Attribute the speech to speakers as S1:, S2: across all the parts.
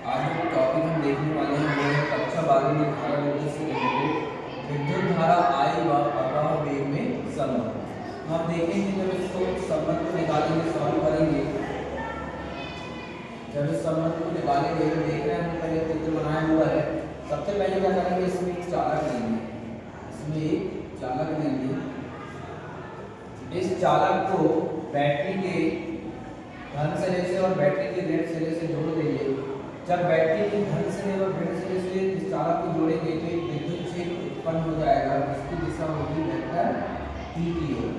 S1: आज जो टॉपिक हम देखने वाले हैं वो है कक्षा 12 में धारा विद्युत से रिलेटेड विद्युत धारा आई व प्रवाह वेग में संबंध। तो हम देखेंगे जब इसको संबंध को निकालेंगे, सॉल्व करेंगे। जब इस संबंध को निकालेंगे तो देख रहे हैं हमने पहले चित्र बनाया हुआ है। सबसे पहले क्या करेंगे, इसमें एक चालक लेंगे, इसमें एक चालक लेंगे। इस चालक को बैटरी के धन सिरे से और बैटरी के ऋण सिरे से जोड़ देंगे। जब बैटरी के धन सिरे और ऋण सिरे से इस चालक को जोड़ेंगे तो एक विद्युत क्षेत्र उत्पन्न हो जाएगा, जिसकी दिशा होगी वेक्टर ई की ओर,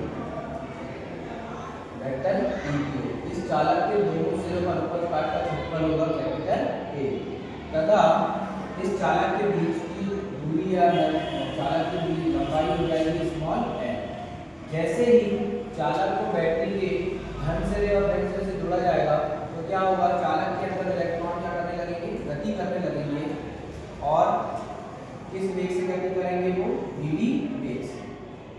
S1: वेक्टर ई की ओर। इस चालक के दोनों सिरों का अनुपात का क्षेत्रफल होगा कैपिटल ए, तथा इस चालक के बीच की दूरी या चालक के बीच लंबाई हो जाएगी स्मॉल एन। जैसे ही चालक को बैटरी के धन सिरे और ऋण सिरे से जोड़ा जाएगा तो क्या होगा, चालक के अंदर इलेक्ट्रॉन क्या करने लगेंगे, गति करने लगेंगे। और किस वेग से गति करेंगे, वो वीडी वेग से।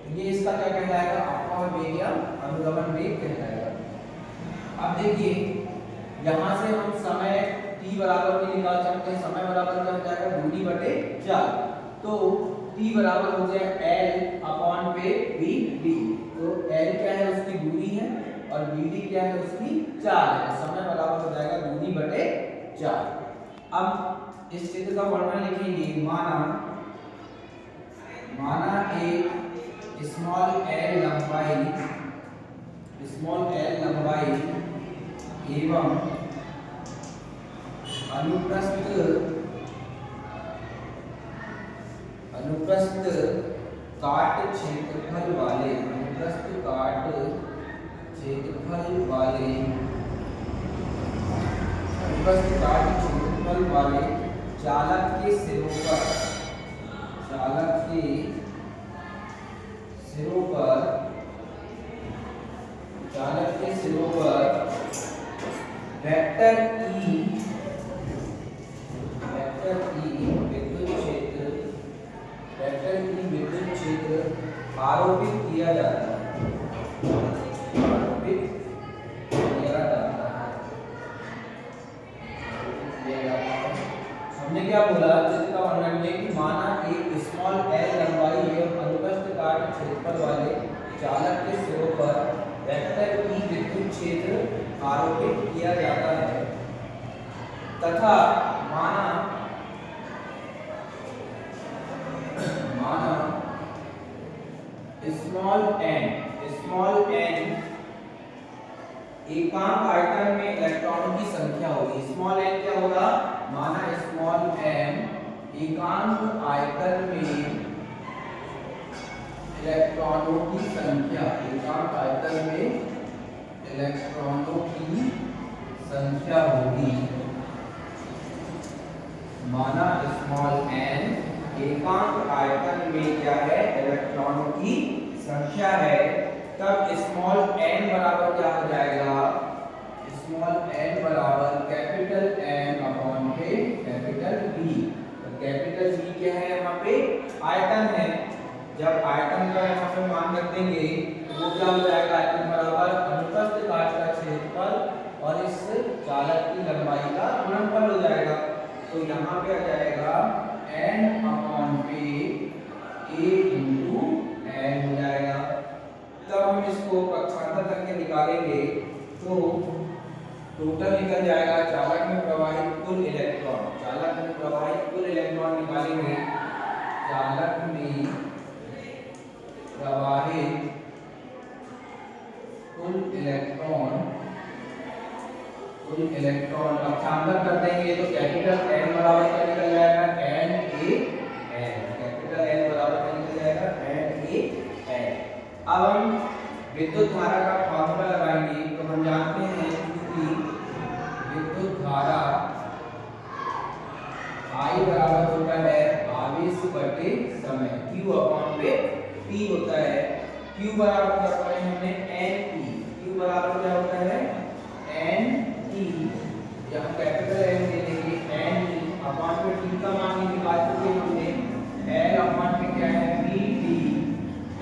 S1: तो ये इसका क्या कहलाएगा, अपवाह वेग या अनुगमन वेग कहलाएगा। अब देखिए यहाँ से हम समय t बराबर भी निकाल सकते हैं। समय बराबर क्या हो जाएगा, दूरी बटे 4। तो t बराबर हो जाए l अपॉन पे वी। तो l क्या है, उसकी दूरी है, और वीडी क्या है, उसकी 4 है। समय बराबर हो जाएगा दूरी बटे 4। अब इस चित्र का वर्णन लिखेंगे। माना एक स्मॉल l लंबाई एवं अनुप्रस्थ काट क्षेत्रफल वाले चालक के सिरों पर वेक्टर ई विद्युत क्षेत्र आरोपित किया जाता है। हमने क्या बोला, चित्र का वर्णन में कि माना एक स्मॉल l लंबाई एवं अनुप्रस्थ काट क्षेत्रफल वाले चालक के सिरों पर वेक्टर ई विद्युत क्षेत्र आरोपित किया जाता है, तथा माना स्मॉल n एकांक आयतन में इलेक्ट्रॉनों की संख्या होगी। स्मॉल n क्या होगा, माना स्मॉल m एकांक आयतन में इलेक्ट्रॉनों की संख्या होगी। माना स्मॉल n एकांक आयतन में क्या है, इलेक्ट्रॉनों की संख्या है, तब स्मॉल n बराबर क्या हो जाएगा, स्मॉल n बराबर कैपिटल N अपॉन पे कैपिटल V। तो कैपिटल V क्या है, यहाँ पे आयतन है। जब आयतन का यहाँ पे मान रख देंगे तो वो क्या हो जाएगा, आयतन बराबर अनुप्रस्थ काट का क्षेत्रफल और इस चालक की लंबाई का गुणनफल हो जाएगा। तो यहाँ पे आ जाएगा N अपॉन पे A इंटू N हो जाएगा। तब हम इसको पक्षांतर करके निकालेंगे तो टोटल निकल जाएगा चालक में प्रवाहित कुल इलेक्ट्रॉन। निकालेंगे। चालक में प्रवाहित कुल इलेक्ट्रॉन पक्षांतर कर देंगे तो कैपिटल N बराबर क्या निकल जाएगा, कैपिटल N बराबर क्या निकल जाएगा, NaN। अब हम विद्युत धारा का फॉर्मूला लगाएंगे। तो हम जानते हैं कि विद्युत धारा I बराबर होता है आवेश बटे समय, Q अपॉन पे T होता है। Q बराबर क्या पढ़े हमने, Ne। Q बराबर क्या होता है, Ne। यहाँ कैपिटल N ले लेंगे, Ne अपॉन पे T का मान निकाल चुके हमने, L अपॉन पे क्या है, Vt।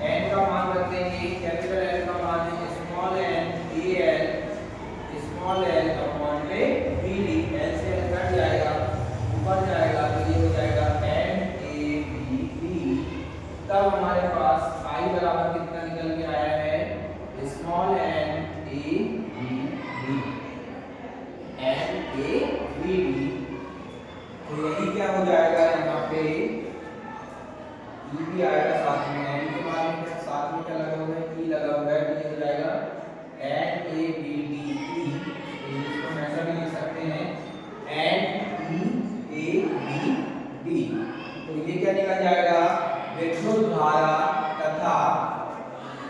S1: N का मान रख देंगे, कैपिटल L का मान है small n Al, small l upon पे Vd। L से कट जाएगा ए बी डी। तो यही क्या हो जाएगा यहाँ पे ई भी आएगा साथ में, एन के बाद में साथ में क्या लगा हुआ है, ई लगा हुआ है, तो ये हो जाएगा N A B D E. इसको हम ऐसा भी लिख सकते हैं N E A B D. तो ये क्या निकल जाएगा, विद्युत धारा तथा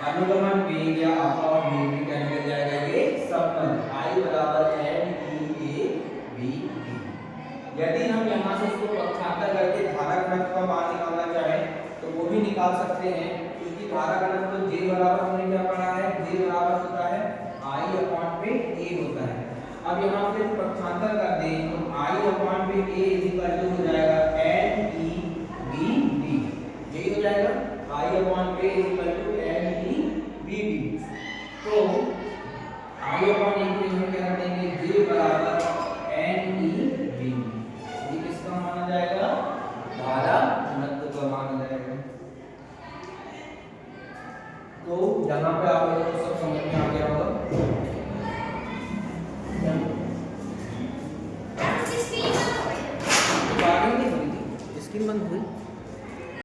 S1: अनुगमन वेग या अपवर्त वेग भी क्या निकल जाएगा, ये संबंध I बराबर N E A B D. यदि हम यहाँ से इसको पक्षांतर करके धारा घनत्व का मान निकालना चाहें तो वो भी निकाल सकते हैं, क्योंकि धारा घनत्व तो J बराबर हमने क्या पढ़ा है, J बराबर होता है I अपॉन पे A होता है। अब यहाँ पे पक्षांतर कर दें तो I अपॉन पे A इक्वल